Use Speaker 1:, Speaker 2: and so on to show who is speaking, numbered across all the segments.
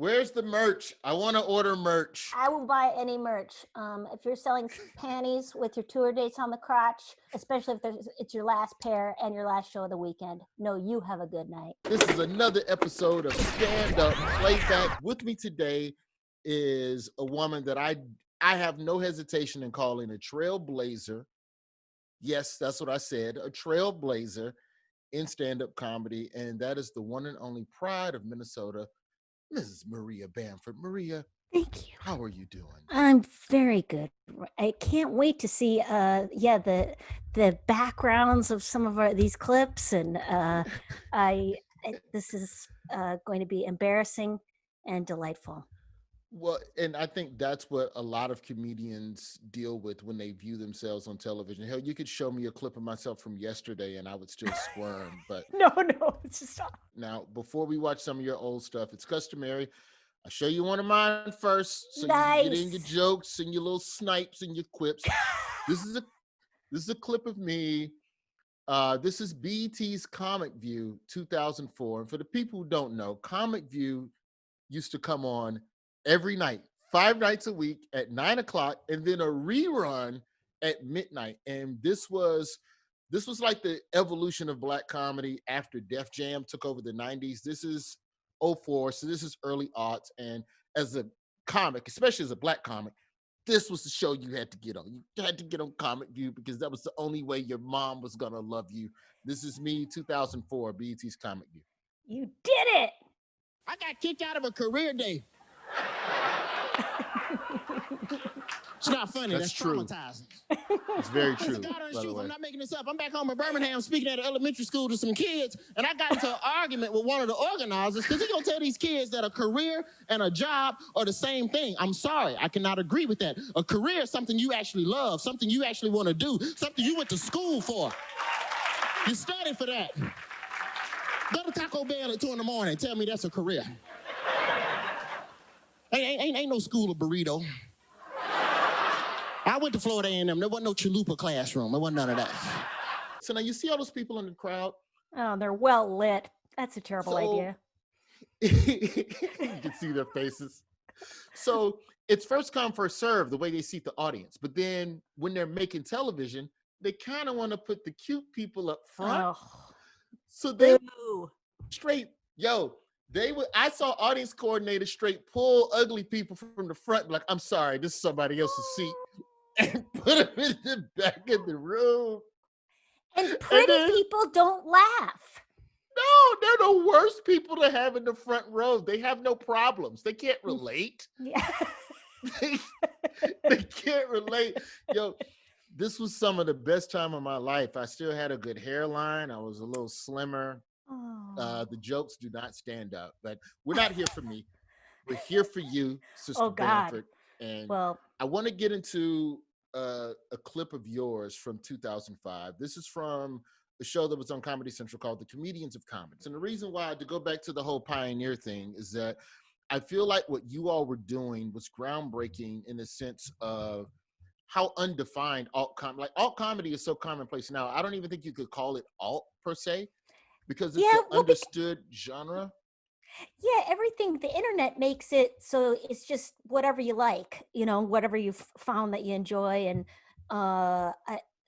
Speaker 1: Where's the merch? I want to order merch.
Speaker 2: I will buy any merch. If you're selling panties with your tour dates on the crotch, especially if it's your last pair and your last show of the weekend, no, you have a good night.
Speaker 1: This is another episode of Stand Up Playback. With me today is a woman that I have no hesitation in calling a trailblazer. Yes, that's what I said, a trailblazer in stand-up comedy, and that is the one and only pride of Minnesota, Mrs. Maria Bamford. Maria,
Speaker 2: thank you.
Speaker 1: How are you doing?
Speaker 2: I'm very good. I can't wait to see the backgrounds of some of these clips, and this is going to be embarrassing and delightful.
Speaker 1: Well, and I think that's what a lot of comedians deal with when they view themselves on television. Hell, you could show me a clip of myself from yesterday and I would still squirm. But
Speaker 2: no, it's just
Speaker 1: now, before we watch some of your old stuff, it's customary. I'll show you one of mine first, so
Speaker 2: nice.
Speaker 1: You can get in your jokes and your little snipes and your quips. This is a clip of me. This is BET's ComicView 2004. And for the people who don't know, ComicView used to come on every night, 5 nights a week at 9 o'clock, and then a rerun at midnight. And this was like the evolution of Black comedy after Def Jam took over the 90s. This is 04, so this is early aughts. And as a comic, especially as a Black comic, this was the show you had to get on. You had to get on ComicView because that was the only way your mom was gonna love you. This is me, 2004, BET's ComicView.
Speaker 2: You did it!
Speaker 3: I got kicked out of a career day. It's not funny. That's
Speaker 1: true.
Speaker 3: Traumatizing.
Speaker 1: It's very true.
Speaker 3: I'm not making this up. I'm back home in Birmingham speaking at an elementary school to some kids, and I got into an argument with one of the organizers because he's going to tell these kids that a career and a job are the same thing. I'm sorry. I cannot agree with that. A career is something you actually love, something you actually want to do, something you went to school for. You studied for that. Go to Taco Bell at 2 in the morning and tell me that's a career. Ain't no school of burrito. I went to Florida A&M. There wasn't no chalupa classroom. There wasn't none of that.
Speaker 1: So now you see all those people in the crowd?
Speaker 2: Oh, they're well lit. That's a terrible idea.
Speaker 1: You can see their faces. So it's first come, first serve, the way they seat the audience. But then when they're making television, they kind of want to put the cute people up front.
Speaker 2: Oh.
Speaker 1: So they straight, I saw audience coordinators straight pull ugly people from the front, like, I'm sorry, this is somebody else's seat, and put them in the back of the room.
Speaker 2: And pretty people don't laugh.
Speaker 1: No, they're the worst people to have in the front row. They have no problems. They can't relate.
Speaker 2: Yeah.
Speaker 1: they can't relate. This was some of the best time of my life. I still had a good hairline. I was a little slimmer. The jokes do not stand up, but we're not here for me. We're here for you, Sister Bamford. And I want to get into a clip of yours from 2005. This is from a show that was on Comedy Central called The Comedians of Comedy. And the reason why, to go back to the whole pioneer thing, is that I feel like what you all were doing was groundbreaking in the sense of how undefined alt comedy. Like, alt comedy is so commonplace now. I don't even think you could call it alt per se, because it's an understood genre.
Speaker 2: Yeah, everything, the internet makes it so it's just whatever you like, whatever you've found that you enjoy. And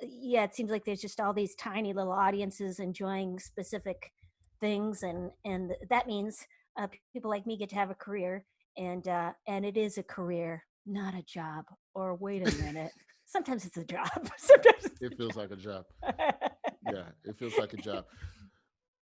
Speaker 2: it seems like there's just all these tiny little audiences enjoying specific things. And that means people like me get to have a career, and it is a career, not a job. Or wait a minute, sometimes it's a job. Sometimes
Speaker 1: it feels like a job. Yeah, it feels like a job.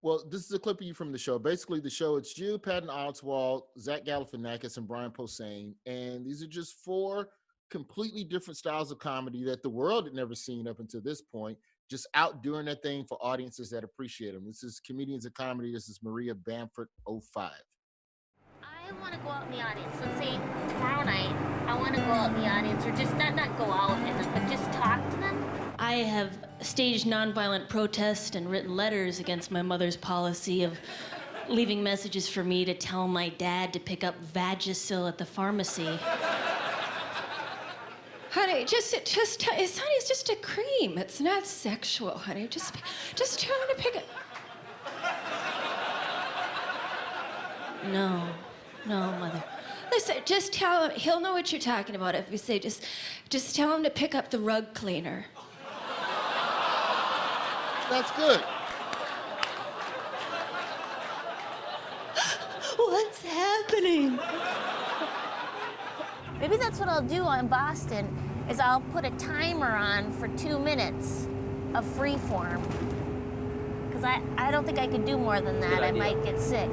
Speaker 1: Well, this is a clip of you from the show. Basically, the show, it's you, Patton Oswalt, Zach Galifianakis, and Brian Posehn. And these are just 4 completely different styles of comedy that the world had never seen up until this point, just out doing their thing for audiences that appreciate them. This is Comedians of Comedy. This is Maria Bamford, 05.
Speaker 4: I want to go out in the audience. Let's say tomorrow night, I want to go out in the audience, or just not go out, but just talk to them.
Speaker 5: I have staged nonviolent protest and written letters against my mother's policy of leaving messages for me to tell my dad to pick up Vagisil at the pharmacy.
Speaker 6: Honey, it's just a cream. It's not sexual, honey. Just tell him to pick it.
Speaker 5: No. No, Mother.
Speaker 6: Listen, just tell him. He'll know what you're talking about if you say just tell him to pick up the rug cleaner.
Speaker 1: That's good.
Speaker 5: What's happening?
Speaker 4: Maybe that's what I'll do in Boston, is I'll put a timer on for 2 minutes of free form. Because I don't think I could do more than that. I might get sick.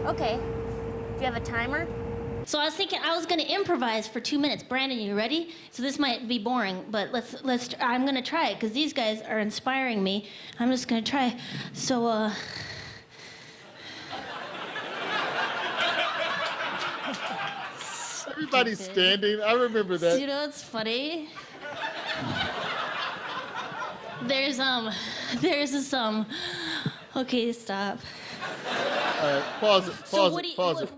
Speaker 4: Okay. Do you have a timer?
Speaker 5: So I was thinking I was gonna improvise for 2 minutes. Brandon, you ready? So this might be boring, but I'm gonna try it because these guys are inspiring me. I'm just gonna try. So
Speaker 1: Everybody's standing. I remember that.
Speaker 5: you know what's funny? There's this okay, stop.
Speaker 1: All right, pause it.
Speaker 5: So what do you-
Speaker 1: Pause it.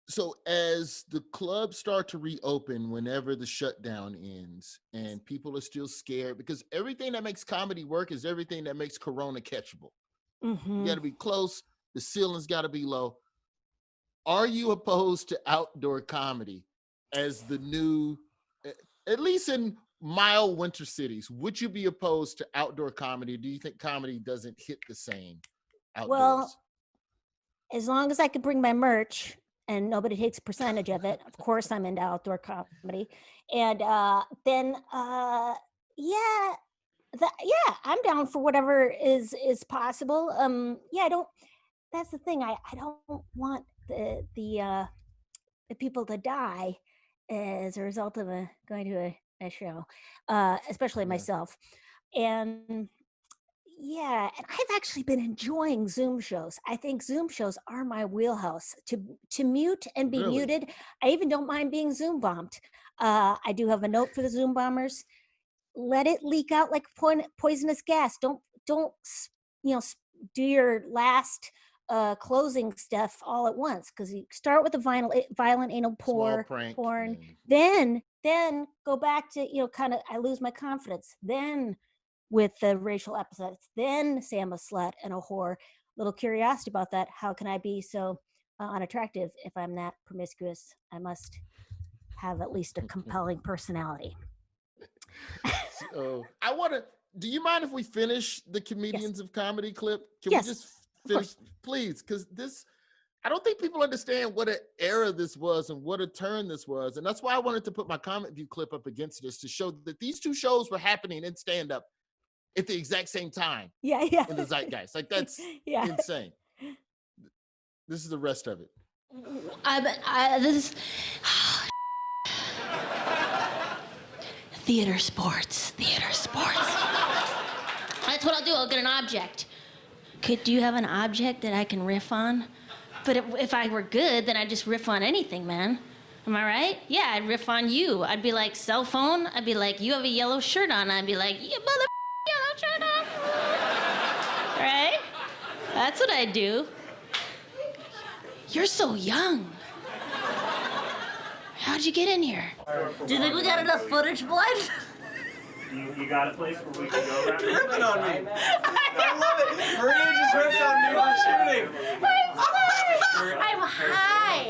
Speaker 1: So as the clubs start to reopen, whenever the shutdown ends, and people are still scared, because everything that makes comedy work is everything that makes Corona catchable. You got to be close. The ceiling's got to be low. Are you opposed to outdoor comedy as the new, at least in mild winter cities? Would you be opposed to outdoor comedy? Do you think comedy doesn't hit the same outdoors?
Speaker 2: Well, as long as I could bring my merch and nobody takes a percentage of it, of course I'm into outdoor comedy. And then I'm down for whatever is possible. That's the thing. I don't want the people to die as a result of going to a show, especially myself. And yeah, and I've actually been enjoying Zoom shows. I think Zoom shows are my wheelhouse. To mute and be
Speaker 1: Really?
Speaker 2: muted. I even don't mind being Zoom bombed. I do have a note for the Zoom bombers. Let it leak out like poisonous gas. Don't do your last closing stuff all at once, because you start with the violent anal
Speaker 1: Small prank,
Speaker 2: porn,
Speaker 1: and
Speaker 2: then go back to kind of I lose my confidence. Then with the racial epithets, then say I'm a slut and a whore. Little curiosity about that. How can I be so unattractive if I'm that promiscuous? I must have at least a compelling personality.
Speaker 1: So do you mind if we finish the Comedians of Comedy clip? Can
Speaker 2: Yes,
Speaker 1: we just finish, please? Because I don't think people understand what an era this was and what a turn this was. And that's why I wanted to put my ComicView clip up against this, to show that these two shows were happening in stand-up at the exact same time.
Speaker 2: Yeah.
Speaker 1: In the zeitgeist. Like, that's insane. This is the rest of it.
Speaker 5: This is theater sports. That's what I'll do. I'll get an object. Do you have an object that I can riff on? But if I were good, then I'd just riff on anything, man. Am I right? Yeah, I'd riff on you. I'd be like, cell phone. I'd be like, you have a yellow shirt on. I'd be like, you mother yellow shirt on. Right? That's what I do. You're so young. How'd you get in here?
Speaker 2: Do you think we got enough footage, Blood?
Speaker 7: You got a place where we can go around?
Speaker 8: Ripping on me. I love it. Maria just ripped on me while shooting.
Speaker 4: I'm high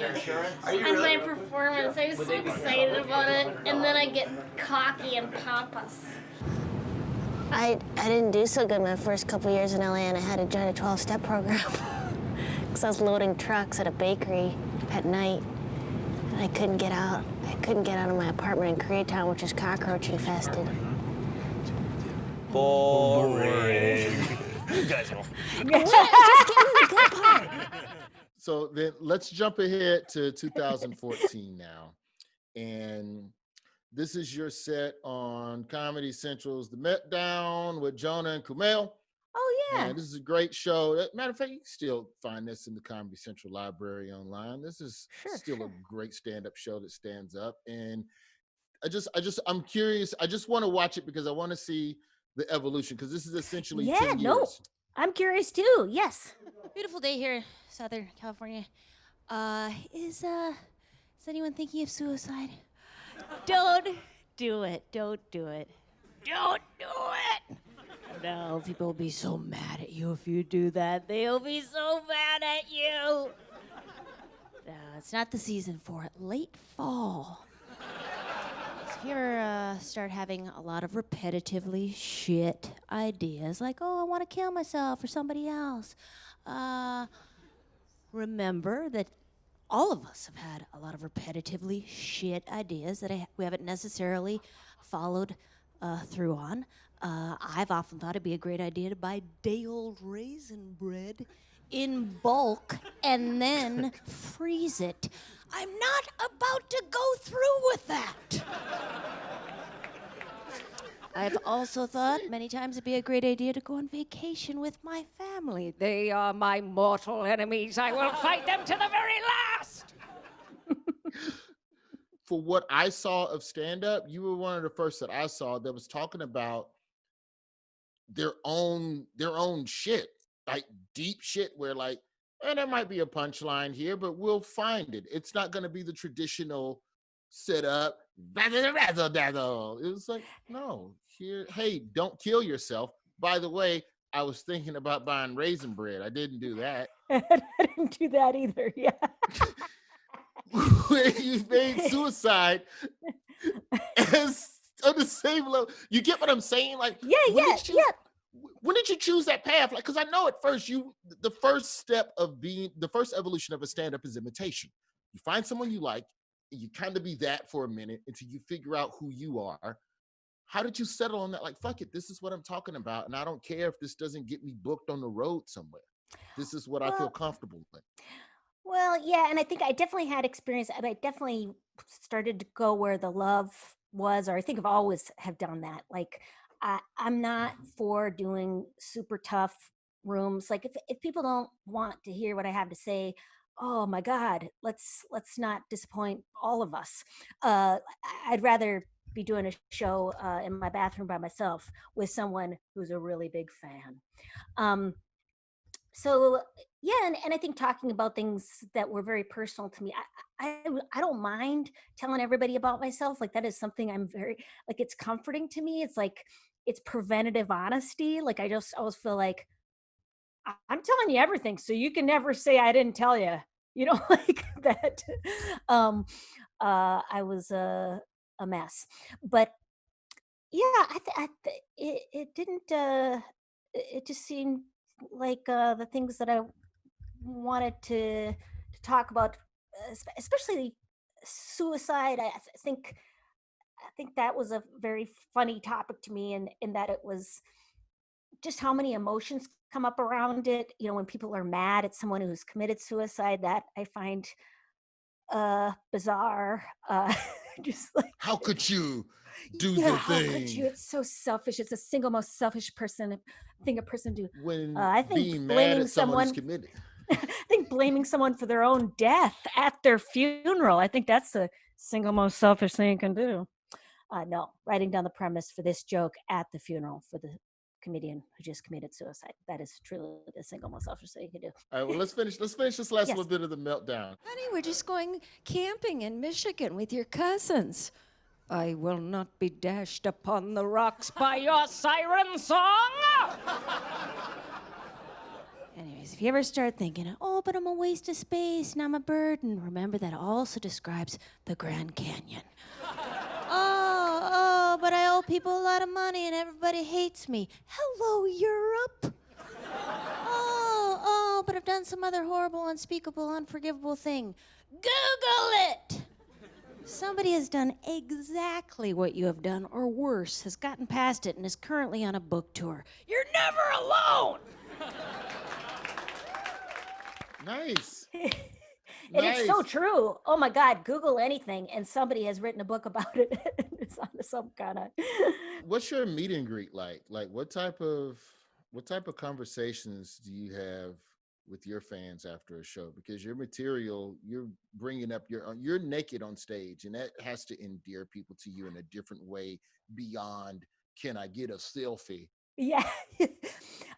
Speaker 8: Are you
Speaker 4: on
Speaker 8: really?
Speaker 4: my performance. I'm so excited about it, and then I get cocky and pompous.
Speaker 9: I didn't do so good my first couple years in LA, and I had to join a 12-step program because I was loading trucks at a bakery at night, and I couldn't get out. I couldn't get out of my apartment in Koreatown, which is cockroach infested.
Speaker 8: Boring. You guys will.
Speaker 1: So then let's jump ahead to 2014 now. And this is your set on Comedy Central's The Meltdown with Jonah and Kumail.
Speaker 2: Oh yeah.
Speaker 1: And this is a great show. Matter of fact, you can still find this in the Comedy Central library online. This is still a great stand-up show that stands up. And I'm curious. I just want to watch it because I want to see the evolution, because this is essentially 10 years.
Speaker 2: I'm curious too. Yes.
Speaker 5: Beautiful day here, Southern California. Is anyone thinking of suicide? Don't do it. Don't do it. Don't do it. No, people will be so mad at you if you do that. They'll be so mad at you. It's not the season for it. Late fall. So if you ever start having a lot of repetitively shit ideas, like, oh, I want to kill myself or somebody else, remember that all of us have had a lot of repetitively shit ideas that we haven't necessarily followed through on. I've often thought it'd be a great idea to buy day-old raisin bread in bulk and then freeze it. I'm not about to go through with that. I've also thought many times it'd be a great idea to go on vacation with my family. They are my mortal enemies. I will fight them to the very last.
Speaker 1: For what I saw of stand-up, you were one of the first that I saw that was talking about their own shit, like deep shit where like, there might be a punchline here, but we'll find it. It's not going to be the traditional setup. It was like, no, here, hey, don't kill yourself. By the way, I was thinking about buying raisin bread. I didn't do that.
Speaker 2: I didn't do that either. Yeah.
Speaker 1: Where you made suicide as on the same level. You get what I'm saying? Like, when did you choose that path? Like, because I know at first the first evolution of a stand-up is imitation. You find someone you like, and you kind of be that for a minute until you figure out who you are. How did you settle on that? Like, fuck it, this is what I'm talking about, and I don't care if this doesn't get me booked on the road somewhere. This is what I feel comfortable with.
Speaker 2: Well, yeah, and I think I definitely had experience. I definitely started to go where the love was, or I think I've always have done that. Like, I'm not for doing super tough rooms. Like, if people don't want to hear what I have to say, oh my God, let's not disappoint all of us. I'd rather be doing a show in my bathroom by myself with someone who's a really big fan. So yeah, and I think talking about things that were very personal to me, I don't mind telling everybody about myself. Like, that is something I'm very, like, it's comforting to me. It's like, it's preventative honesty. Like, I just always feel like I'm telling you everything, so you can never say I didn't tell you. You know, like that. I was a mess, but yeah, it didn't. It just seemed like the things that I wanted to talk about, especially suicide. I think that was a very funny topic to me, in that it was just how many emotions come up around it. You know, when people are mad at someone who's committed suicide, that I find bizarre. Just like,
Speaker 1: how could you do
Speaker 2: yeah,
Speaker 1: the
Speaker 2: how
Speaker 1: thing?
Speaker 2: could you? It's so selfish. It's the single most selfish thing a person do.
Speaker 1: When
Speaker 2: I think
Speaker 1: being
Speaker 2: blaming
Speaker 1: mad at someone who's
Speaker 2: someone
Speaker 1: committed.
Speaker 2: I think blaming someone for their own death at their funeral, I think that's the single most selfish thing you can do. No, writing down the premise for this joke at the funeral for the comedian who just committed suicide. That is truly the single most selfish thing you can do.
Speaker 1: All right, well, let's finish this last
Speaker 2: Yes.
Speaker 1: little bit of the meltdown.
Speaker 6: Honey, we're just going camping in Michigan with your cousins. I will not be dashed upon the rocks by your siren song.
Speaker 5: Anyways, if you ever start thinking, oh, but I'm a waste of space and I'm a burden, remember that also describes the Grand Canyon. Oh, but I owe people a lot of money and everybody hates me. Hello, Europe. Oh, but I've done some other horrible, unspeakable, unforgivable thing. Google it. Somebody has done exactly what you have done, or worse, has gotten past it and is currently on a book tour. You're never alone.
Speaker 1: Nice.
Speaker 2: And it's so true. Oh my God, Google anything and somebody has written a book about it. It's on some kind of.
Speaker 1: What's your meet and greet like? Like, what type of conversations do you have with your fans after a show? Because your material, you're bringing up you're naked on stage, and that has to endear people to you in a different way beyond, can I get a selfie?
Speaker 2: Yeah.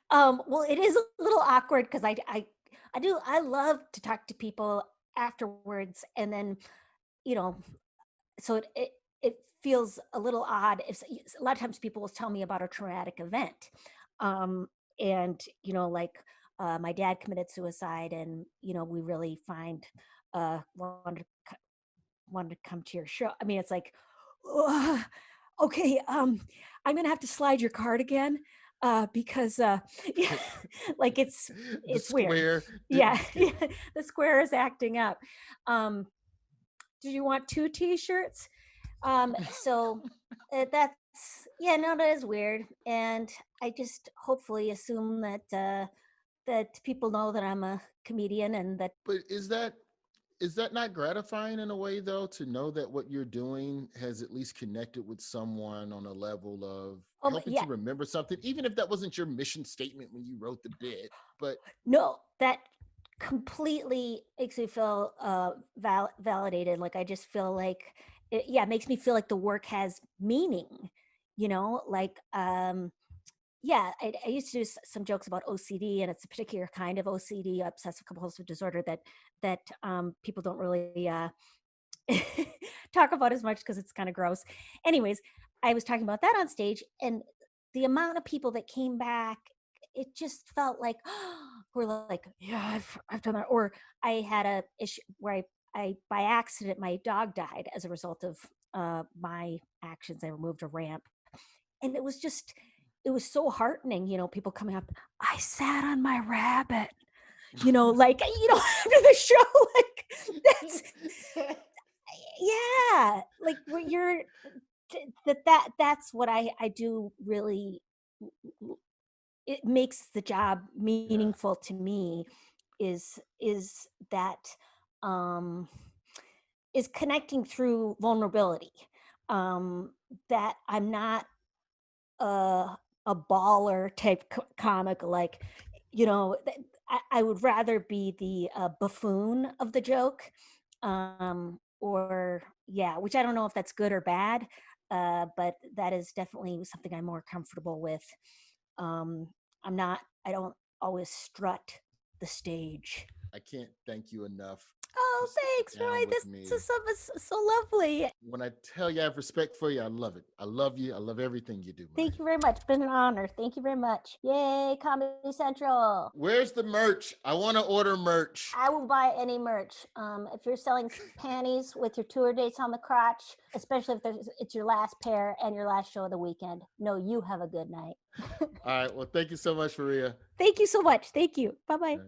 Speaker 2: Well, it is a little awkward because I love to talk to people afterwards, and then, you know, so it feels a little odd if a lot of times people will tell me about a traumatic event, and, you know, like, my dad committed suicide, and, you know, we really find wanted to come to your show. I mean, it's like, "Ugh, okay, I'm gonna have to slide your card again, because yeah, like
Speaker 1: The
Speaker 2: it's weird.
Speaker 1: square
Speaker 2: Yeah,
Speaker 1: didn't skip.
Speaker 2: yeah, the square is acting up. Do you want 2 T-shirts? So that's yeah, no, that is weird, and I just hopefully assume that that people know that I'm a comedian and that.
Speaker 1: But is that not gratifying in a way though, to know that what you're doing has at least connected with someone on a level of
Speaker 2: Oh, but
Speaker 1: helping
Speaker 2: yeah,
Speaker 1: to remember something, even if that wasn't your mission statement when you wrote the bit? But
Speaker 2: no, that completely makes me feel validated. Like I just feel like it makes me feel like the work has meaning. Like yeah, I used to do some jokes about OCD, and it's a particular kind of OCD, obsessive compulsive disorder, that people don't really talk about as much because it's kind of gross. Anyways, I was talking about that on stage, and the amount of people that came back, it just felt like we're like, yeah, I've done that. Or I had a issue where I by accident my dog died as a result of my actions. I removed a ramp, and it was so heartening. People coming up. I sat on my rabbit. Like after the show, like that's yeah, like what you're that's what I do really. It makes the job
Speaker 1: yeah,
Speaker 2: meaningful to me, is that um is connecting through vulnerability, that I'm not a a baller type comic, like I would rather be the buffoon of the joke, or yeah, which I don't know if that's good or bad, but that is definitely something I'm more comfortable with. um I don't always strut the stage.
Speaker 1: I can't thank you enough for
Speaker 2: Oh,
Speaker 1: sitting
Speaker 2: thanks,
Speaker 1: down
Speaker 2: Roy.
Speaker 1: with
Speaker 2: This
Speaker 1: me.
Speaker 2: is so lovely.
Speaker 1: When I tell you I have respect for you, I love it. I love you. I love everything you do, Maria.
Speaker 2: Thank you very much. It's been an honor. Thank you very much. Yay, Comedy Central.
Speaker 1: Where's the merch? I want to order merch.
Speaker 2: I will buy any merch. If you're selling panties with your tour dates on the crotch, especially if it's your last pair and your last show of the weekend, no, you have a good night.
Speaker 1: All right. Well, thank you so much, Maria.
Speaker 2: Thank you so much. Thank you. Bye bye.